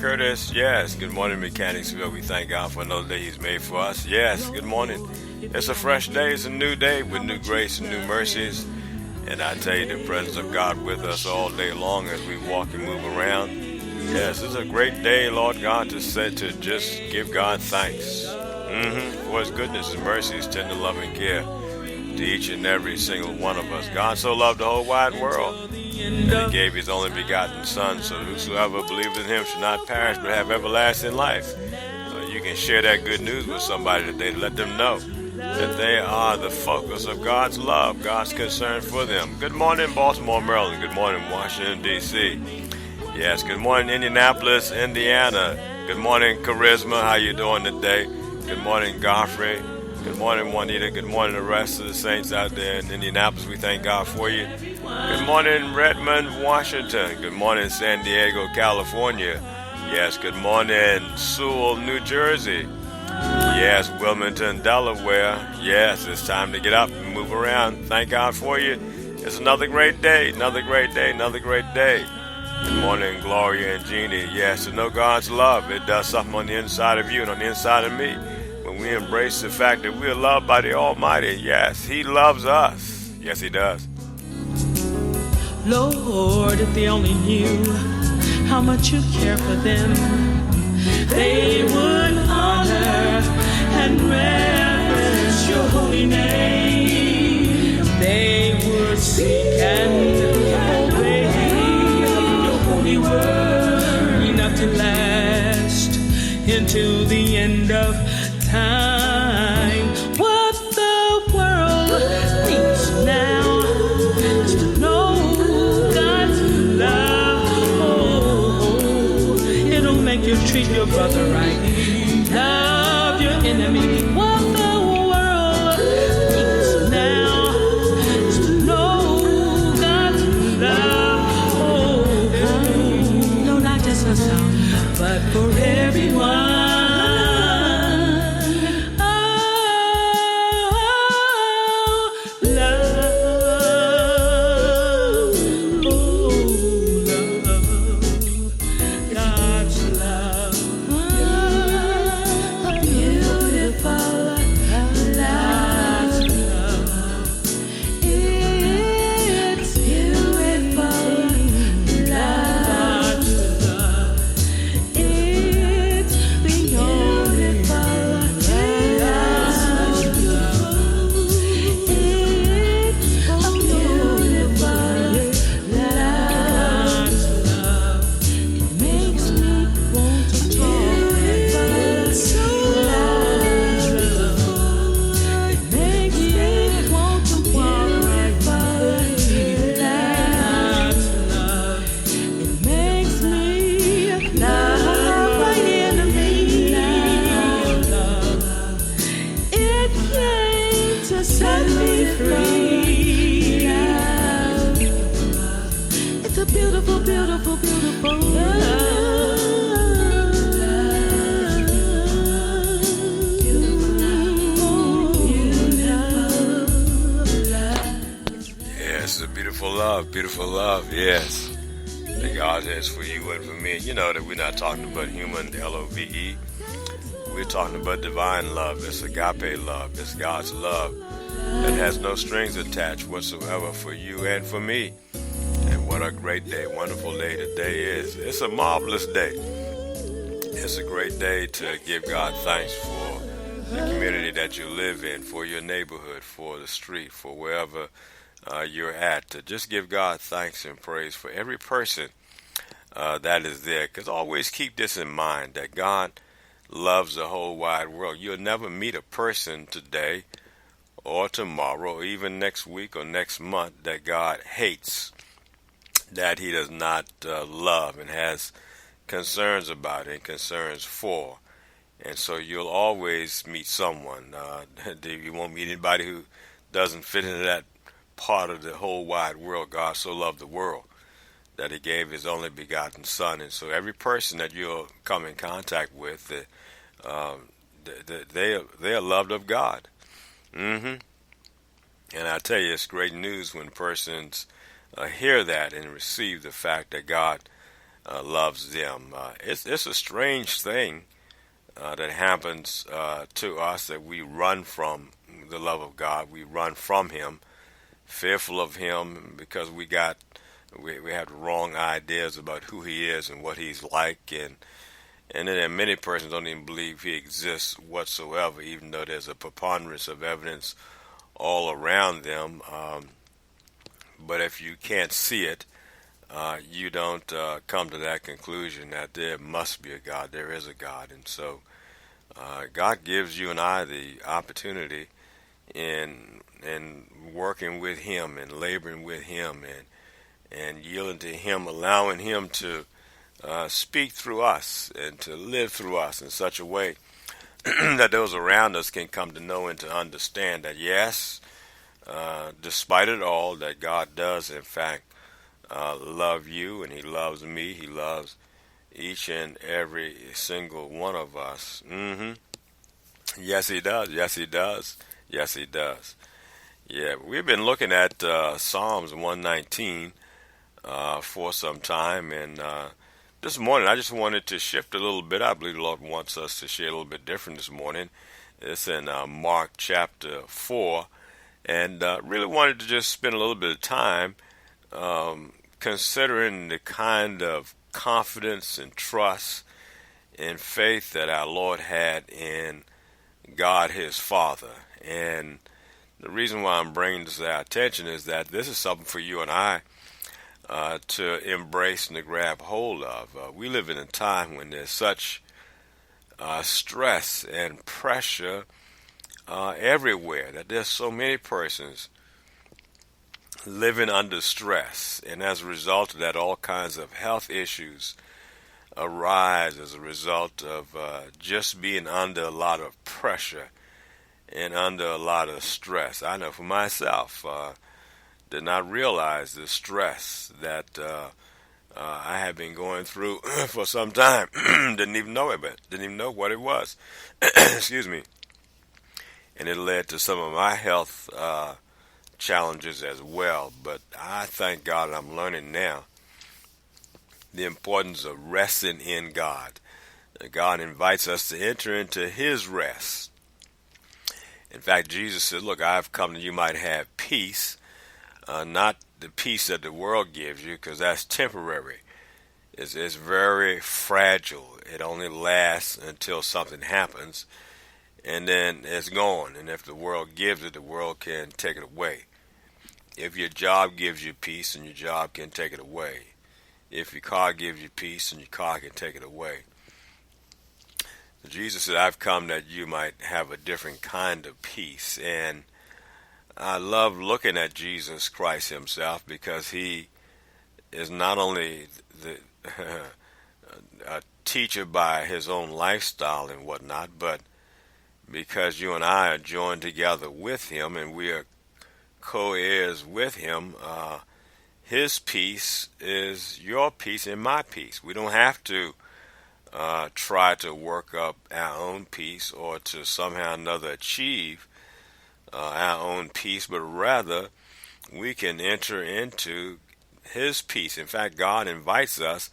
Curtis. Yes, good morning, Mechanicsville. We thank God for another day He's made for us. Yes, good morning. It's a fresh day. It's a new day with new grace and new mercies. And I tell you, the presence of God with us all day long as we walk and move around. Yes, it's a great day, Lord God, to just give God thanks for His goodness, His mercy, His tender love and care to each and every single one of us. God so loved the whole wide world that He gave His only begotten Son, so whosoever believes in Him should not perish but have everlasting life. So you can share that good news with somebody today to let them know that they are the focus of God's love, God's concern for them. Good morning, Baltimore, Maryland. Good morning, Washington, D.C. Yes, good morning, Indianapolis, Indiana. Good morning, Charisma. How you doing today? Good morning, Godfrey. Good morning, Juanita. Good morning, the rest of the saints out there in Indianapolis. We thank God for you. Good morning, Redmond, Washington. Good morning, San Diego, California. Yes, good morning, Sewell, New Jersey. Yes, Wilmington, Delaware. Yes, it's time to get up and move around. Thank God for you. It's another great day, another great day, another great day. Good morning, Gloria and Jeannie. Yes, to know God's love, it does something on the inside of you and on the inside of me. When we embrace the fact that we are loved by the Almighty, yes, He loves us. Yes, He does. Lord, if they only knew how much you care for them, they would honor and reverence your holy name. They would seek and obey your holy word, enough to last into the end of time. What the world needs now is to know God's love. Oh, it'll make you treat your brother right, love your enemy. What the world needs now is to know God's love. Oh, no, not just for some, but for everyone. Beautiful love, yes, that God has for you and for me. You know that we're not talking about human L-O-V-E. We're talking about divine love. It's agape love. It's God's love that has no strings attached whatsoever for you and for me. And what a great day, wonderful day today is. It's a marvelous day. It's a great day to give God thanks for the community that you live in, for your neighborhood, for the street, for wherever you're at, to just give God thanks and praise for every person that is there. Because always keep this in mind, that God loves the whole wide world. You'll never meet a person today or tomorrow or even next week or next month that God hates, that He does not love and has concerns about and concerns for. And so you'll always meet someone. You won't meet anybody who doesn't fit into that part of the whole wide world. God so loved the world that He gave His only begotten Son. And so every person that you'll come in contact with, they are loved of God. And I tell you, it's great news when persons hear that and receive the fact that God loves them. It's a strange thing that happens to us, that we run from the love of God. We run from Him, fearful of Him, because we have the wrong ideas about who He is and what He's like, and then many persons don't even believe He exists whatsoever, even though there's a preponderance of evidence all around them. But if you can't see it, you don't come to that conclusion that there must be a God. There is a God. And so God gives you and I the opportunity in working with Him and laboring with Him and yielding to Him, allowing Him to speak through us and to live through us in such a way that those around us can come to know and to understand that, yes, despite it all, that God does, in fact, love you, and He loves me. He loves each and every single one of us. Yes, He does. Yes, He does. Yes, He does. Yeah, we've been looking at Psalms 119 for some time, and this morning I just wanted to shift a little bit. I believe the Lord wants us to share a little bit different this morning. It's in Mark chapter 4, and really wanted to just spend a little bit of time considering the kind of confidence and trust and faith that our Lord had in God His Father. And the reason why I'm bringing this to our attention is that this is something for you and I to embrace and to grab hold of. We live in a time when there's such stress and pressure everywhere, that there's so many persons living under stress, and as a result of that, all kinds of health issues arise as a result of just being under a lot of pressure and under a lot of stress. I know for myself, did not realize the stress that I have been going through for some time. Didn't even know it, but didn't even know what it was. Excuse me. And it led to some of my health challenges as well. But I thank God I'm learning now the importance of resting in God. God invites us to enter into His rest. In fact, Jesus said, look, I've come that you might have peace, not the peace that the world gives you, because that's temporary. It's very fragile. It only lasts until something happens, and then it's gone. And if the world gives it, the world can take it away. If your job gives you peace, and your job can take it away. If your car gives you peace, and your car can take it away. Jesus said, I've come that you might have a different kind of peace. And I love looking at Jesus Christ Himself, because He is not only a teacher by His own lifestyle and whatnot, but because you and I are joined together with Him and we are co-heirs with Him, His peace is your peace and my peace. We don't have to try to work up our own peace or to somehow or another achieve our own peace, but rather we can enter into His peace. In fact, God invites us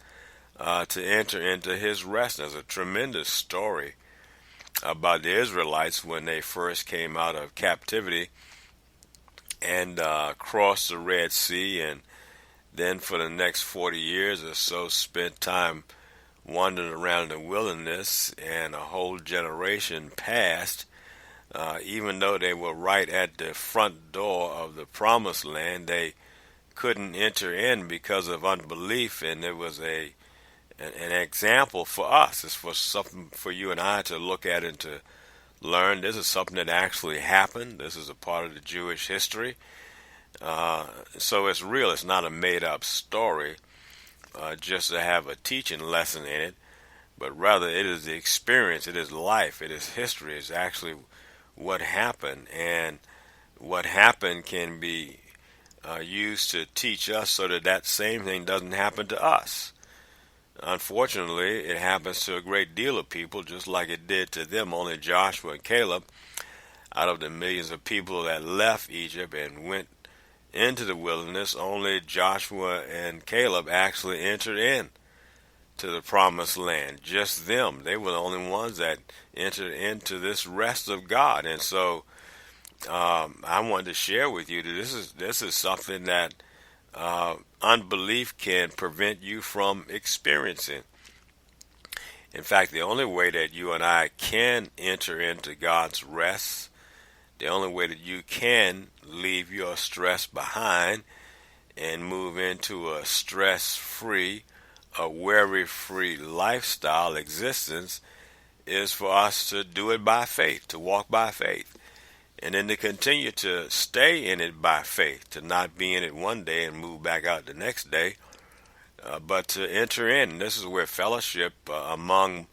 to enter into His rest. There's a tremendous story about the Israelites when they first came out of captivity and crossed the Red Sea, and then for the next 40 years or so spent time wandering around the wilderness, and a whole generation passed. Even though they were right at the front door of the promised land, they couldn't enter in because of unbelief, and it was an example for us. It's for something for you and I to look at and to learn. This is something that actually happened. This is a part of the Jewish history. So it's real. It's not a made-up story just to have a teaching lesson in it, but rather it is the experience, it is life, it is history, it's actually what happened, and what happened can be used to teach us so that that same thing doesn't happen to us. Unfortunately, it happens to a great deal of people, just like it did to them. Only Joshua and Caleb, out of the millions of people that left Egypt and went into the wilderness, only Joshua and Caleb actually entered in to the promised land. Just them. They were the only ones that entered into this rest of God. And so I wanted to share with you that this is something that unbelief can prevent you from experiencing. In fact, the only way that you and I can enter into God's rest, the only way that you can leave your stress behind and move into a stress-free, a worry-free lifestyle existence is for us to do it by faith, to walk by faith, and then to continue to stay in it by faith, to not be in it one day and move back out the next day, but to enter in. This is where fellowship among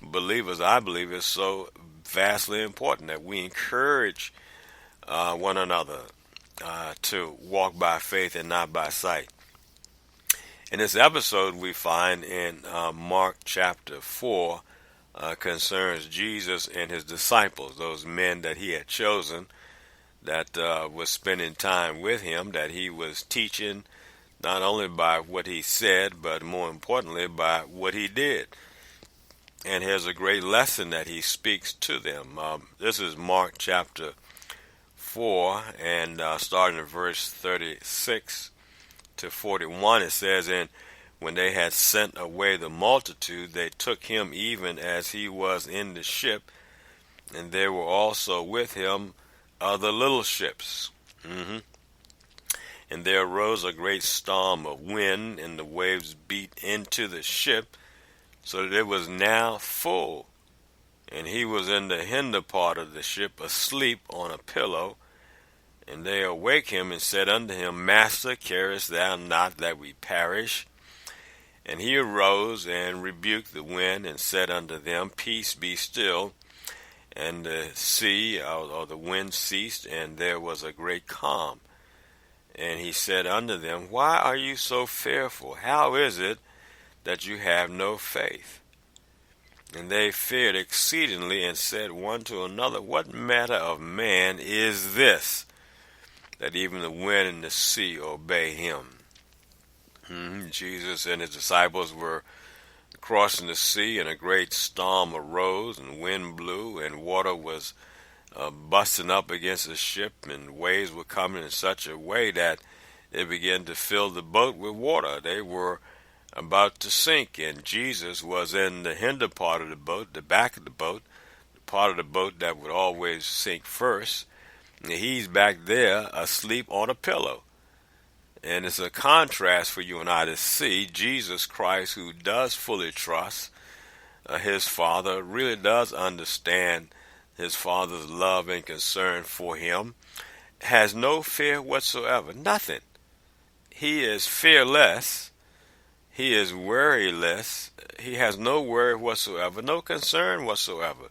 believers, I believe, is so vastly important, that we encourage one another to walk by faith and not by sight. In this episode, we find in Mark chapter 4 concerns Jesus and his disciples, those men that he had chosen that was spending time with him, that he was teaching not only by what he said, but more importantly by what he did. And here's a great lesson that he speaks to them. This is Mark chapter 4, and starting in verse 36 to 41, it says, "And when they had sent away the multitude, they took him even as he was in the ship, and there were also with him other little ships. And there arose a great storm of wind, and the waves beat into the ship, so that it was now full. And he was in the hinder part of the ship, asleep on a pillow. And they awake him and said unto him, Master, carest thou not that we perish? And he arose and rebuked the wind, and said unto them, Peace, be still. And the sea, or the wind, ceased, and there was a great calm. And he said unto them, Why are you so fearful? How is it that you have no faith? And they feared exceedingly, and said one to another, What manner of man is this, that even the wind and the sea obey him? Jesus and his disciples were crossing the sea, and a great storm arose, and wind blew, and water was busting up against the ship, and waves were coming in such a way that they began to fill the boat with water. They were about to sink, and Jesus was in the hinder part of the boat, the back of the boat, the part of the boat that would always sink first. And he's back there asleep on a pillow. And it's a contrast for you and I to see Jesus Christ, who does fully trust his Father, really does understand his Father's love and concern for him, has no fear whatsoever, nothing. He is fearless. He is worryless. He has no worry whatsoever, no concern whatsoever.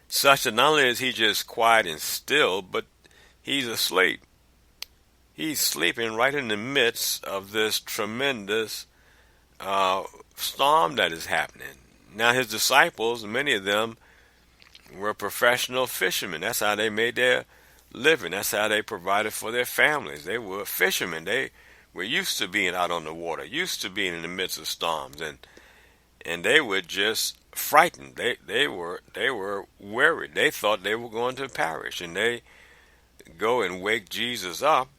Such that not only is he just quiet and still, but he's asleep. He's sleeping right in the midst of this tremendous storm that is happening. Now his disciples, many of them, were professional fishermen. That's how they made their living. That's how they provided for their families. They were fishermen. They were used to being out on the water, used to being in the midst of storms, and they were just frightened. They were worried. They thought they were going to perish, and they go and wake Jesus up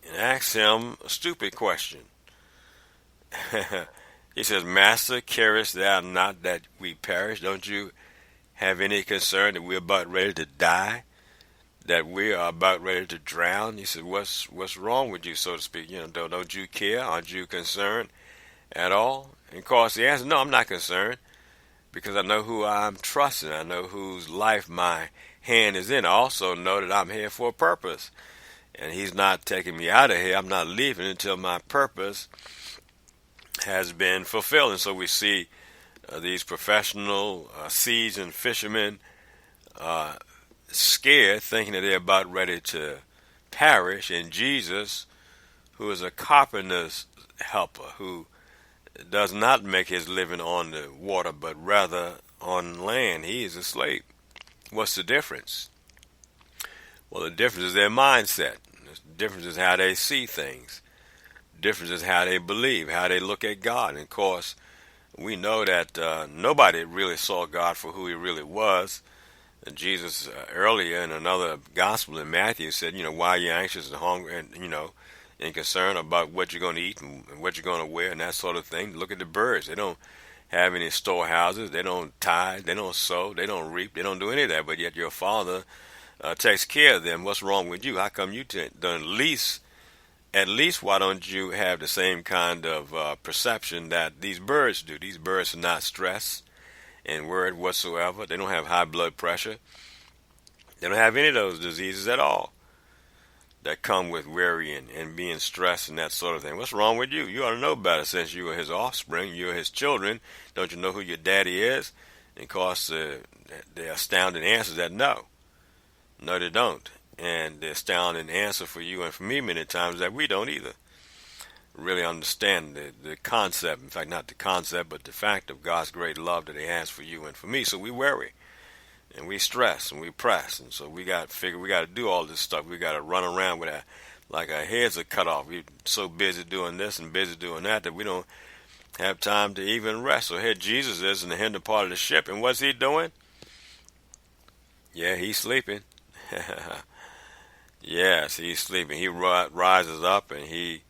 and ask him a stupid question. He says, Master, carest thou not that we perish? Don't you have any concern that we're about ready to die, that we are about ready to drown? He said, what's wrong with you, so to speak? Don't you care? Aren't you concerned at all? And of course, the answer, no, I'm not concerned, because I know who I'm trusting. I know whose life my hand is in. I also know that I'm here for a purpose, and he's not taking me out of here. I'm not leaving until my purpose has been fulfilled. And so we see these professional seasoned fishermen scared, thinking that they're about ready to perish, and Jesus, who is a carpenter's helper, who does not make his living on the water, but rather on land, he is asleep. What's the difference? Well, the difference is their mindset. The difference is how they see things. Difference is how they believe, how they look at God. And of course, we know that nobody really saw God for who he really was. Jesus earlier in another gospel in Matthew said, why are you anxious and hungry and, and concerned about what you're going to eat and what you're going to wear and that sort of thing. Look at the birds. They don't have any storehouses. They don't tithe. They don't sow. They don't reap. They don't do any of that. But yet your Father takes care of them. What's wrong with you? How come you don't at least why don't you have the same kind of perception that these birds do? These birds are not stressed and worried whatsoever. They don't have high blood pressure. They don't have any of those diseases at all that come with worrying and being stressed and that sort of thing. What's wrong with you? You ought to know better since you are his offspring. You're his children. Don't you know who your daddy is? And of course, the astounding answer is that no. No, they don't. And the astounding answer for you and for me many times is that we don't either really understand the concept. In fact, not the concept, but the fact of God's great love that he has for you and for me. So we worry and we stress and we press. And so we got to figure we got to do all this stuff. We got to run around with like our heads are cut off. We're so busy doing this and busy doing that we don't have time to even rest. So here Jesus is in the hinder part of the ship. And what's he doing? Yeah, he's sleeping. Yes, he's sleeping. He rises up and he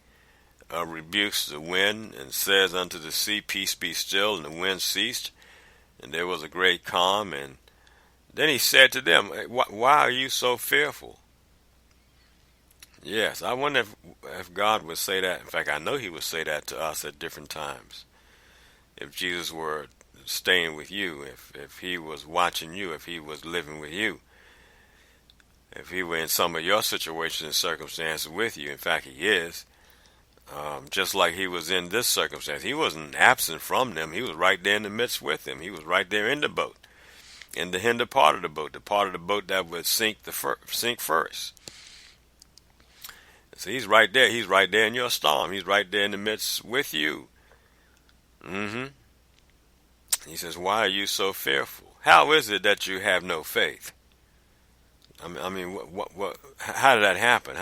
rebukes the wind and says unto the sea, peace be still, and the wind ceased, and there was a great calm. And then he said to them, why are you so fearful? Yes, I wonder if God would say that. In fact, I know he would say that to us at different times. If Jesus were staying with you, if he was watching you, if he was living with you, if he were in some of your situations and circumstances with you. In fact, he is. Just like he was in this circumstance. He wasn't absent from them. He was right there in the midst with them. He was right there in the boat, in the hinder part of the boat, the part of the boat that would sink first. So he's right there. He's right there in your storm. He's right there in the midst with you. He says, why are you so fearful? How is it that you have no faith? I mean, what? How did that happen?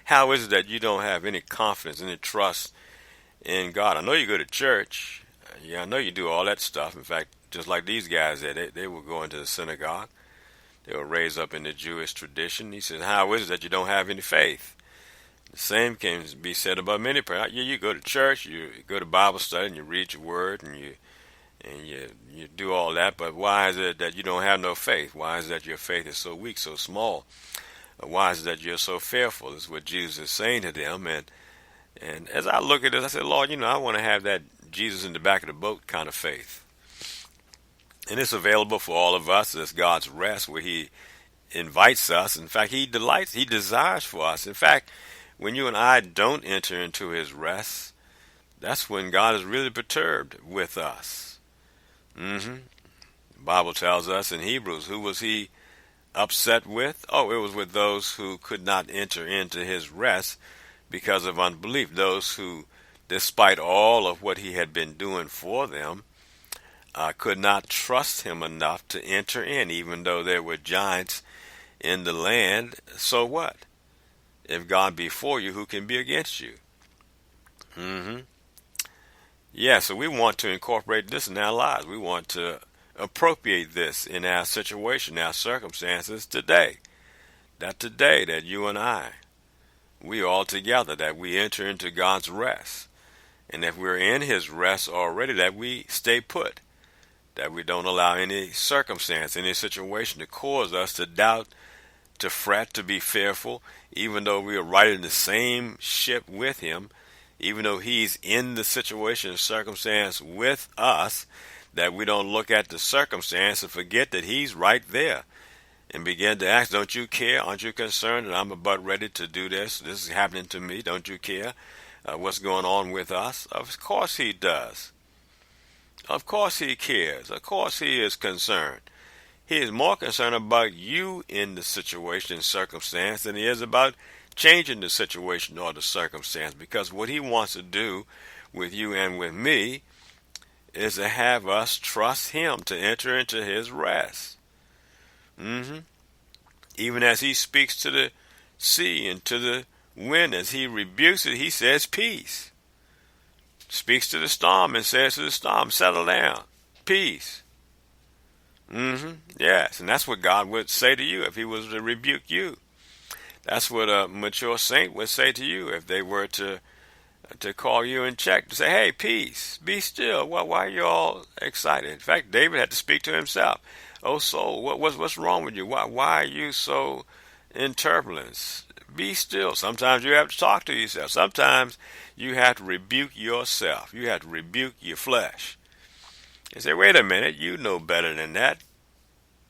How is it that you don't have any confidence, any trust in God? I know you go to church. Yeah, I know you do all that stuff. In fact, just like these guys did, they were going to the synagogue. They were raised up in the Jewish tradition. He says, how is it that you don't have any faith? The same can be said about many parents. Yeah, you go to church, you go to Bible study, and you read your word, and you do all that, but why is it that you don't have no faith? Why is it that your faith is so weak, so small? Why is it that you're so fearful? Is what Jesus is saying to them. And as I look at this, I said, Lord, I want to have that Jesus in the back of the boat kind of faith. And it's available for all of us as God's rest, where he invites us. In fact, he desires for us. In fact, when you and I don't enter into his rest, that's when God is really perturbed with us. The Bible tells us in Hebrews, who was he upset with? Oh, it was with those who could not enter into his rest because of unbelief. Those who, despite all of what he had been doing for them, could not trust him enough to enter in, even though there were giants in the land. So what? If God be for you, who can be against you? Yeah, so we want to incorporate this in our lives. We want to appropriate this in our situation, our circumstances today. That you and I, we all together, that we enter into God's rest. And if we're in his rest already, that we stay put. That we don't allow any circumstance, any situation to cause us to doubt, to fret, to be fearful, even though we are right in the same ship with him. Even though he's in the situation and circumstance with us, that we don't look at the circumstance and forget that he's right there and begin to ask, don't you care? Aren't you concerned that I'm about ready to do this? This is happening to me. Don't you care what's going on with us? Of course he does. Of course he cares. Of course he is concerned. He is more concerned about you in the situation and circumstance than he is about changing the situation or the circumstance, because what he wants to do with you and with me is to have us trust him to enter into his rest. Even as he speaks to the sea and to the wind, as he rebukes it, he says peace. Speaks to the storm and says to the storm, settle down. Peace. Yes, and that's what God would say to you if he was to rebuke you. That's what a mature saint would say to you if they were to call you in check, to say, hey, peace, be still. Why are you all excited? In fact, David had to speak to himself. Oh, soul, what's wrong with you? Why are you so in turbulence? Be still. Sometimes you have to talk to yourself. Sometimes you have to rebuke yourself. You have to rebuke your flesh. And say, wait a minute, you know better than that.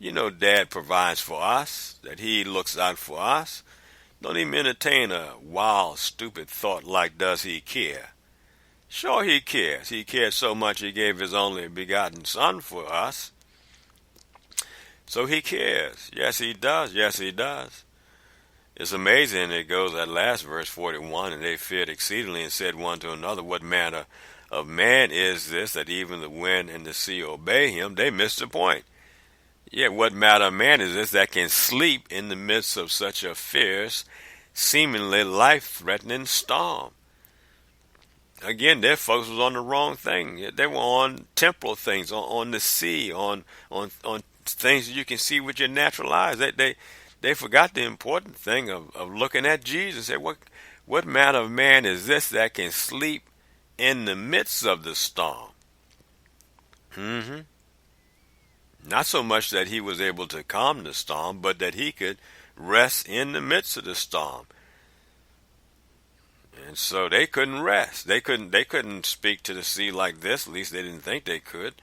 You know Dad provides for us, that he looks out for us. Don't even entertain a wild, stupid thought like, does he care? Sure he cares. He cared so much he gave his only begotten Son for us. So he cares. Yes, he does. Yes, he does. It's amazing. It goes at last verse 41, and they feared exceedingly and said one to another, what manner of man is this, that even the wind and the sea obey him? They missed the point. Yet what manner of man is this that can sleep in the midst of such a fierce, seemingly life-threatening storm? Again, their focus was on the wrong thing. They were on temporal things, on the sea, on things that you can see with your natural eyes. They forgot the important thing of looking at Jesus. And say, what manner of man is this that can sleep in the midst of the storm? Not so much that he was able to calm the storm, but that he could rest in the midst of the storm. And so they couldn't rest. They couldn't speak to the sea like this. At least they didn't think they could.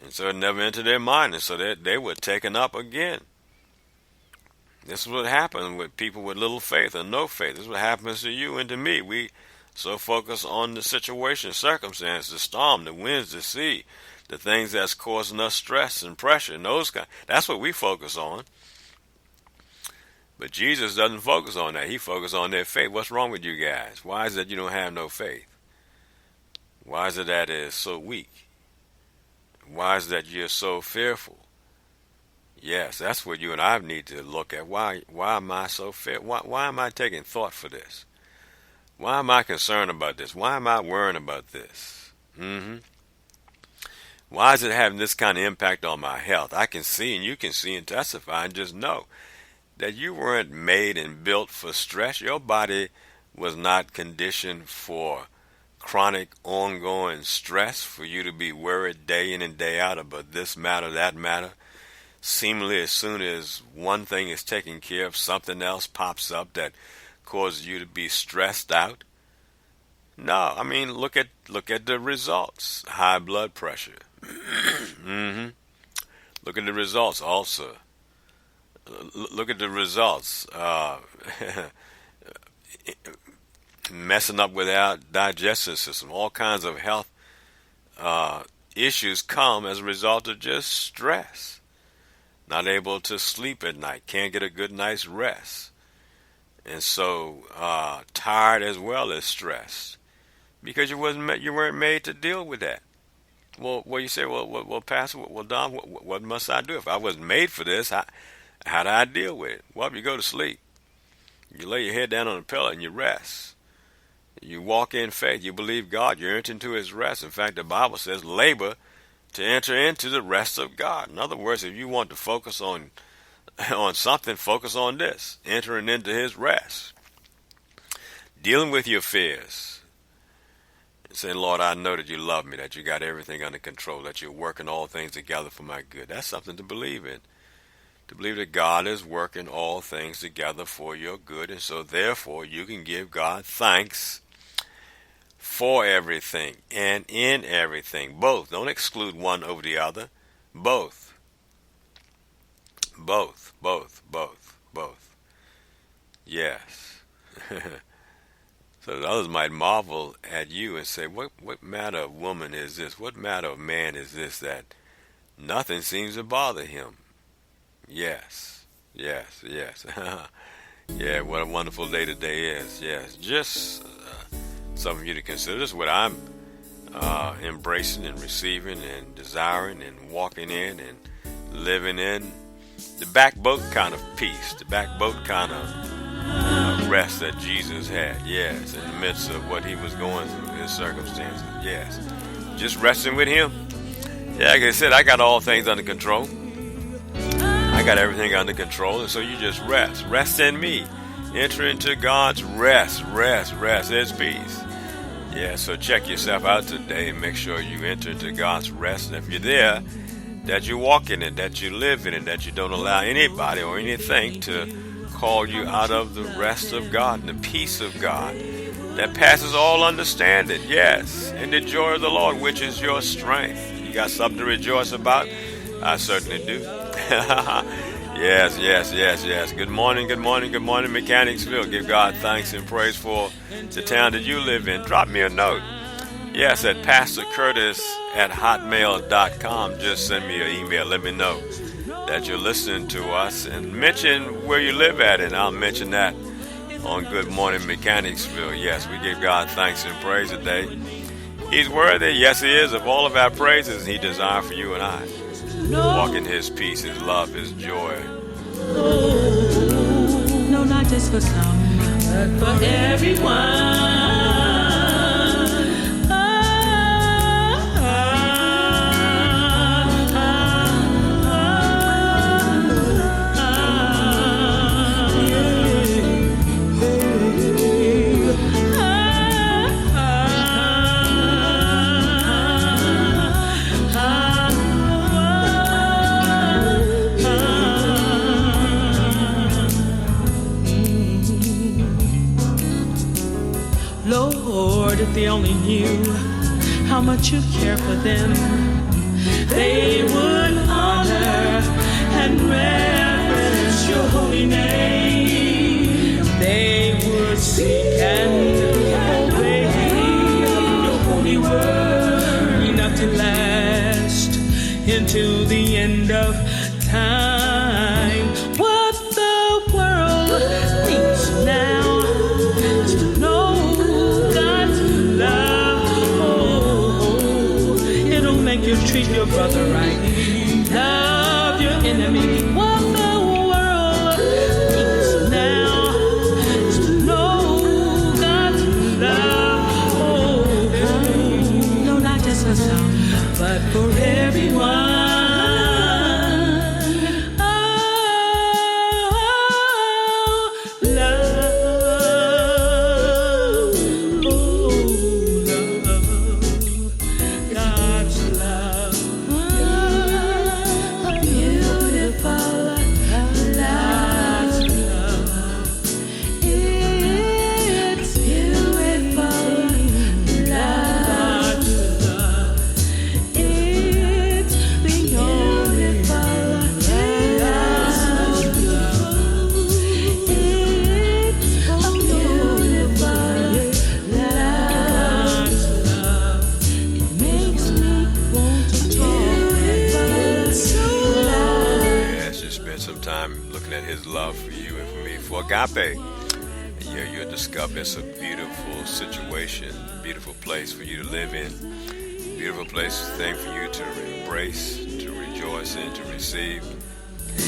And so it never entered their mind. And so they were taken up again. This is what happened with people with little faith or no faith. This is what happens to you and to me. We so focus on the situation, circumstance, the storm, the winds, the sea, the things that's causing us stress and pressure and those kind. That's what we focus on. But Jesus doesn't focus on that. He focuses on their faith. What's wrong with you guys? Why is it you don't have no faith? Why is it that it's so weak? Why is it that you're so fearful? Yes, that's what you and I need to look at. Why am I so fearful? Why am I taking thought for this? Why am I concerned about this? Why am I worrying about this? Why is it having this kind of impact on my health? I can see, and you can see and testify, and just know that you weren't made and built for stress. Your body was not conditioned for chronic, ongoing stress, for you to be worried day in and day out about this matter, that matter. Seemingly, as soon as one thing is taken care of, something else pops up that causes you to be stressed out. No, I mean, look at the results. High blood pressure. Look at the results also. Look at the results. Messing up with our digestive system. All kinds of health issues come as a result of just stress. Not able to sleep at night. Can't get a good night's rest. And so tired as well as stressed. Because you weren't made to deal with that. Well, you say, well, Pastor, well, Don, what must I do? If I wasn't made for this, how do I deal with it? Well, you go to sleep. You lay your head down on a pillow and you rest. You walk in faith. You believe God. You enter into his rest. In fact, the Bible says labor to enter into the rest of God. In other words, if you want to focus on something, focus on this. Entering into his rest. Dealing with your fears. Saying, Lord, I know that you love me, that you got everything under control, that you're working all things together for my good. That's something to believe in. To believe that God is working all things together for your good, and so therefore you can give God thanks for everything and in everything. Both. Don't exclude one over the other. Both. Both. Yes. So the others might marvel at you and say, what manner of woman is this? What manner of man is this that nothing seems to bother him? Yes. Yeah, what a wonderful day today is. Yes, just something for you to consider. This is what I'm embracing and receiving and desiring and walking in and living in. The back boat kind of peace, the back boat kind of rest that Jesus had. Yes, in the midst of what he was going through, his circumstances. Yes, just resting with him. Yeah, like I said, I got all things under control. I got everything under control, and so you just rest. Rest in me. Enter into God's rest. There's peace. Yeah, so check yourself out today and make sure you enter into God's rest. And if you're there, that you walk in it, that you live in it, that you don't allow anybody or anything to call you out of the rest of God and the peace of God that passes all understanding. Yes, in the joy of the Lord, which is your strength. You got something to rejoice about? I certainly do. Yes. Good morning, Mechanicsville. Give God thanks and praise for the town that you live in. Drop me a note. Yes, at pastorcurtis@hotmail.com. Just send me an email. Let me know that you're listening to us and mention where you live at, and I'll mention that on Good Morning Mechanicsville. Yes, we give God thanks and praise today. He's worthy. Yes, he is, of all of our praises he desires for you and I. Walk in his peace, his love, his joy. No, not just for some, but for everyone. Lord, if they only knew how much you care for them, they would honor and reverence your holy name. They would seek and obey your holy word, enough to last into the end of time. What the world needs now is to know you treat your brother right, love your enemy. What the world needs now is to know God's love. No, not just for some, but for everyone. Agape. Yeah, you'll discover it's a beautiful situation, beautiful place for you to live in, beautiful place, thing for you to embrace, to rejoice in, to receive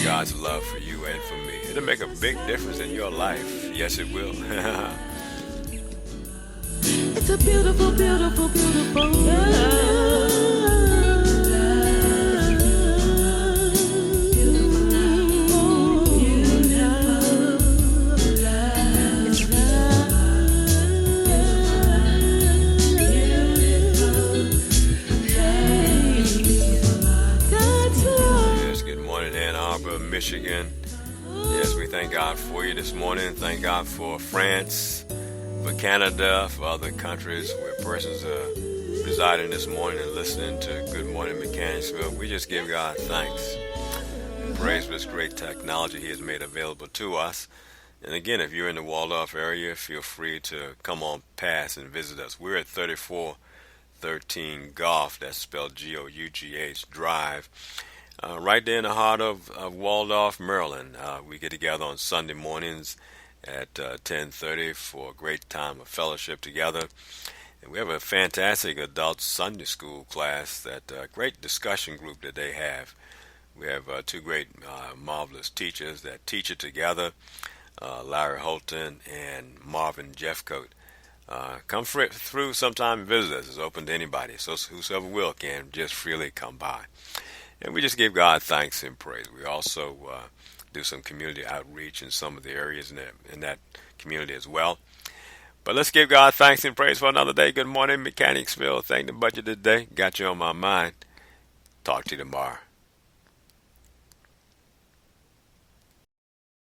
God's love for you and for me. It'll make a big difference in your life. Yes, it will. It's a beautiful, beautiful, beautiful love. Michigan. Yes, we thank God for you this morning. Thank God for France, for Canada, for other countries where persons are residing this morning and listening to Good Morning Mechanicsville. We just give God thanks and praise for this great technology he has made available to us. And again, if you're in the Waldorf area, feel free to come on past and visit us. We're at 3413 Golf, that's spelled Gough Drive. Right there in the heart of Waldorf, Maryland. We get together on Sunday mornings at 10:30 for a great time of fellowship together. And we have a fantastic adult Sunday school class, that great discussion group that they have. We have two great, marvelous teachers that teach it together. Larry Holton, and Marvin Jeffcoat. Come through sometime and visit us. It's open to anybody. So whosoever will can just freely come by. And we just give God thanks and praise. We also do some community outreach in some of the areas in that community as well. But let's give God thanks and praise for another day. Good morning, Mechanicsville. Thank the budget today. Got you on my mind. Talk to you tomorrow.